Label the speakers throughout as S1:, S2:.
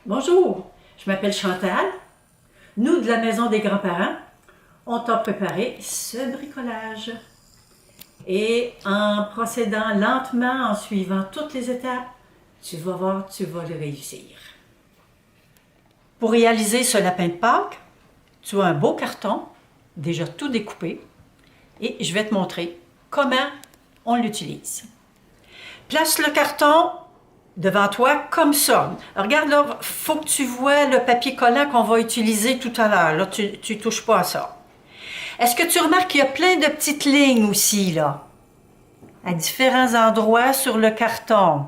S1: Bonjour, je m'appelle Chantal. Nous, de la Maison des Grands-Parents, on t'a préparé ce bricolage. Et en procédant lentement, en suivant toutes les étapes, tu vas voir, tu vas le réussir. Pour réaliser ce lapin de Pâques, tu as un beau carton, déjà tout découpé, et je vais te montrer comment on l'utilise. Place le carton devant toi comme ça. Alors, regarde là, il faut que tu vois le papier collant qu'on va utiliser tout à l'heure. Là, tu ne touches pas à ça. Est-ce que tu remarques qu'il y a plein de petites lignes aussi, là, à différents endroits sur le carton?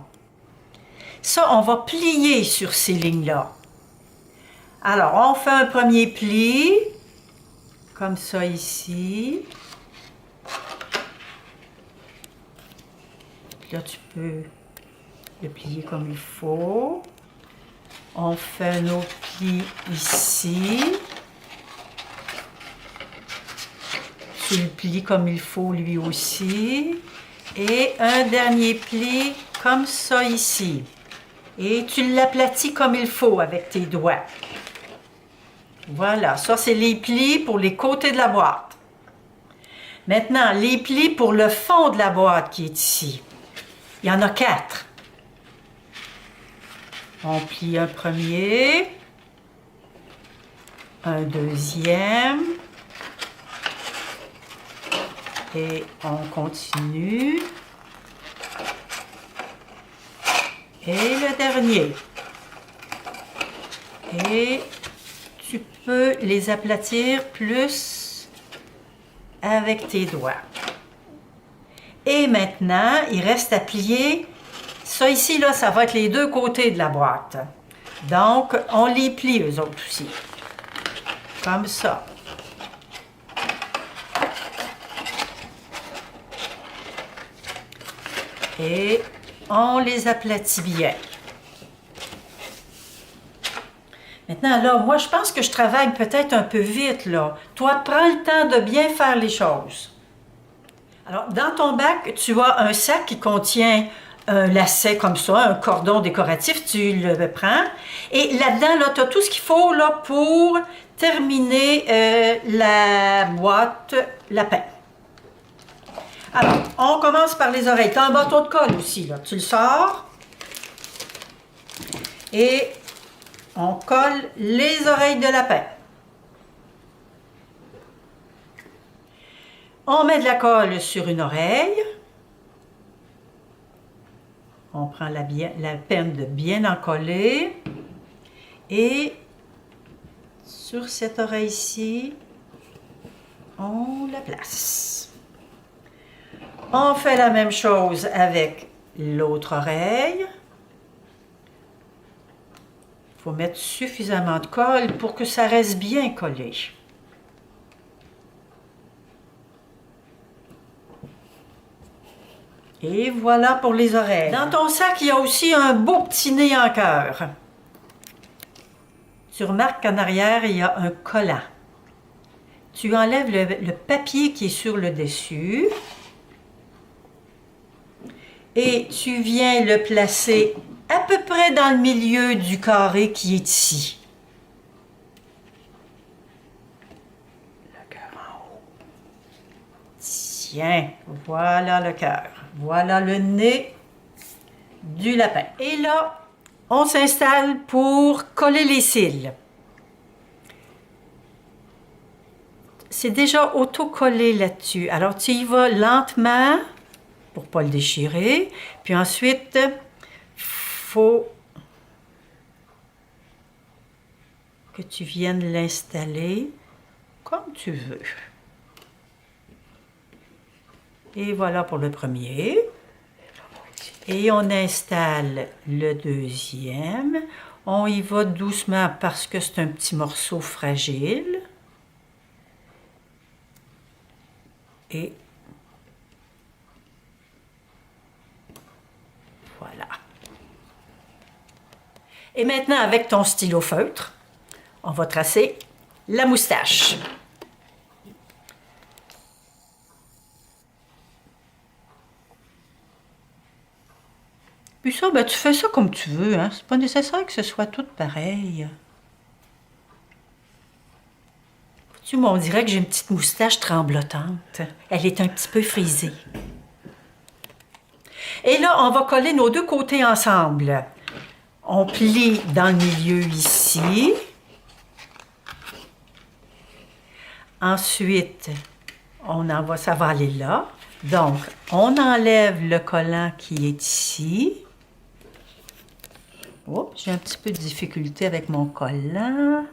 S1: Ça, on va plier sur ces lignes-là. Alors, on fait un premier pli, comme ça ici. Puis là, tu peux le plier comme il faut. On fait un autre pli ici. Tu le plies comme il faut lui aussi. Et un dernier pli comme ça ici. Et tu l'aplatis comme il faut avec tes doigts. Voilà, ça c'est les plis pour les côtés de la boîte. Maintenant, les plis pour le fond de la boîte qui est ici. Il y en a 4. On plie un premier, un deuxième, et on continue. Et le dernier. Et tu peux les aplatir plus avec tes doigts. Et maintenant, il reste à plier. Ça ici, là, ça va être les deux côtés de la boîte. Donc, on les plie eux autres aussi. Comme ça. Et on les aplatit bien. Maintenant, là, moi, je pense que je travaille peut-être un peu vite, là. Toi, prends le temps de bien faire les choses. Alors, dans ton bac, tu as un sac qui contient un lacet comme ça, un cordon décoratif, tu le prends. Et là-dedans, là, tu as tout ce qu'il faut là, pour terminer la boîte lapin. Alors, on commence par les oreilles. Tu as un bâton de colle aussi, là. Tu le sors. Et on colle les oreilles de lapin. On met de la colle sur une oreille. On prend la peine de bien en coller. Et sur cette oreille-ci, on la place. On fait la même chose avec l'autre oreille. Il faut mettre suffisamment de colle pour que ça reste bien collé. Et voilà pour les oreilles. Dans ton sac, il y a aussi un beau petit nez en cœur. Tu remarques qu'en arrière, il y a un collant. Tu enlèves le papier qui est sur le dessus. Et tu viens le placer à peu près dans le milieu du carré qui est ici. Le cœur en haut. Tiens, voilà le cœur. Voilà le nez du lapin. Et là, on s'installe pour coller les cils. C'est déjà auto-collé là-dessus. Alors, tu y vas lentement pour ne pas le déchirer. Puis ensuite, il faut que tu viennes l'installer comme tu veux. Et voilà pour le premier. Et on installe le deuxième. On y va doucement parce que c'est un petit morceau fragile. Et voilà. Et maintenant, avec ton stylo feutre, on va tracer la moustache. Puis ça, ben, tu fais ça comme tu veux, hein. C'est pas nécessaire que ce soit tout pareil. Tu vois, on dirait que j'ai une petite moustache tremblotante. Elle est un petit peu frisée. Et là, on va coller nos deux côtés ensemble. On plie dans le milieu ici. Ensuite, ça va aller là. Donc, on enlève le collant qui est ici. Oups, j'ai un petit peu de difficulté avec mon collant.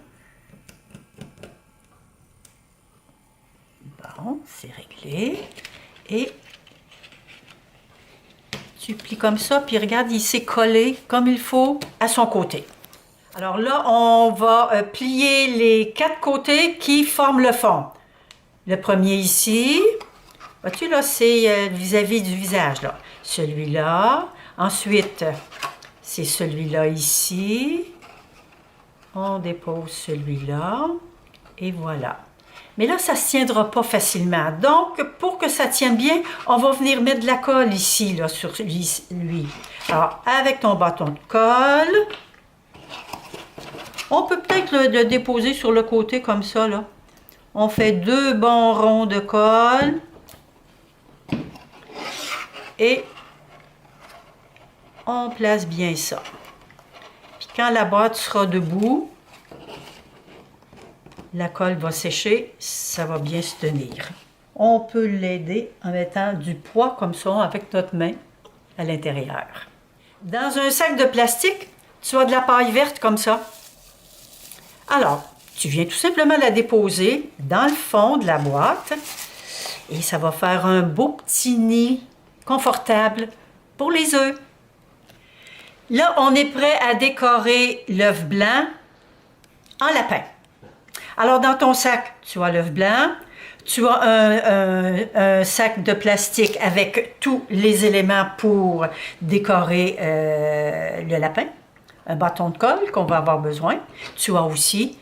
S1: Bon, c'est réglé. Et tu plies comme ça, puis regarde, il s'est collé comme il faut à son côté. Alors là, on va plier les 4 côtés qui forment le fond. Le premier ici, vois-tu là, c'est vis-à-vis du visage, là. Celui-là. Ensuite, c'est celui-là ici. On dépose celui-là. Et voilà. Mais là, ça ne se tiendra pas facilement. Donc, pour que ça tienne bien, on va venir mettre de la colle ici, là, sur lui. Alors, avec ton bâton de colle, on peut peut-être le déposer sur le côté comme ça, là. On fait 2 bons ronds de colle. Et on place bien ça. Puis quand la boîte sera debout, la colle va sécher, ça va bien se tenir. On peut l'aider en mettant du poids comme ça avec notre main à l'intérieur. Dans un sac de plastique, tu as de la paille verte comme ça. Alors, tu viens tout simplement la déposer dans le fond de la boîte et ça va faire un beau petit nid confortable pour les œufs. Là, on est prêt à décorer l'œuf blanc en lapin. Alors, dans ton sac, tu as l'œuf blanc, tu as un sac de plastique avec tous les éléments pour décorer le lapin, un bâton de colle qu'on va avoir besoin. Tu as aussi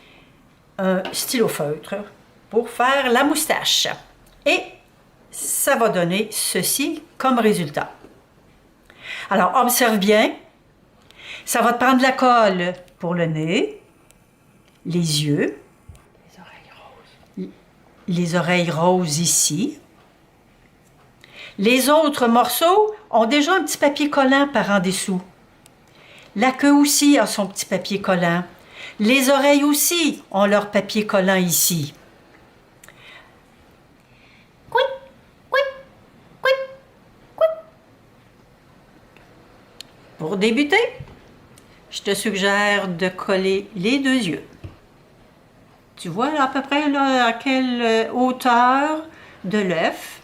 S1: un stylo feutre pour faire la moustache. Et ça va donner ceci comme résultat. Alors, observe bien. Ça va te prendre de la colle pour le nez, les yeux, les oreilles roses ici. Les autres morceaux ont déjà un petit papier collant par en dessous. La queue aussi a son petit papier collant. Les oreilles aussi ont leur papier collant ici. Pour débuter, je te suggère de coller les 2 yeux. Tu vois à peu près là, à quelle hauteur de l'œuf.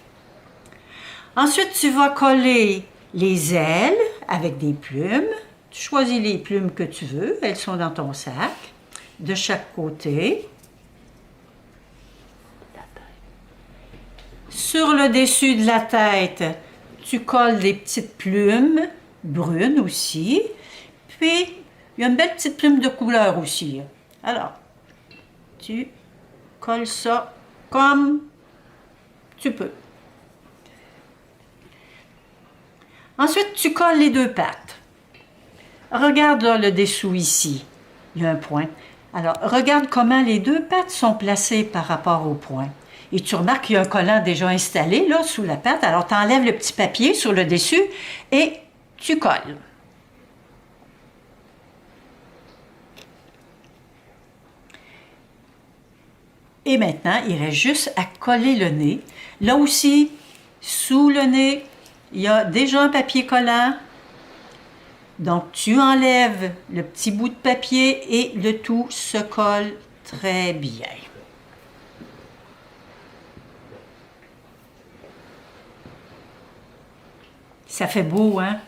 S1: Ensuite, tu vas coller les ailes avec des plumes. Tu choisis les plumes que tu veux, elles sont dans ton sac, de chaque côté. Sur le dessus de la tête, tu colles des petites plumes brunes aussi. Puis, il y a une belle petite plume de couleur aussi. Alors, tu colles ça comme tu peux. Ensuite, tu colles les 2 pattes. Regarde là, le dessous ici. Il y a un point. Alors, regarde comment les 2 pattes sont placées par rapport au point. Et tu remarques qu'il y a un collant déjà installé là, sous la patte. Alors, tu enlèves le petit papier sur le dessus et tu colles. Et maintenant, il reste juste à coller le nez. Là aussi, sous le nez, il y a déjà un papier collant. Donc, tu enlèves le petit bout de papier et le tout se colle très bien. Ça fait beau, hein?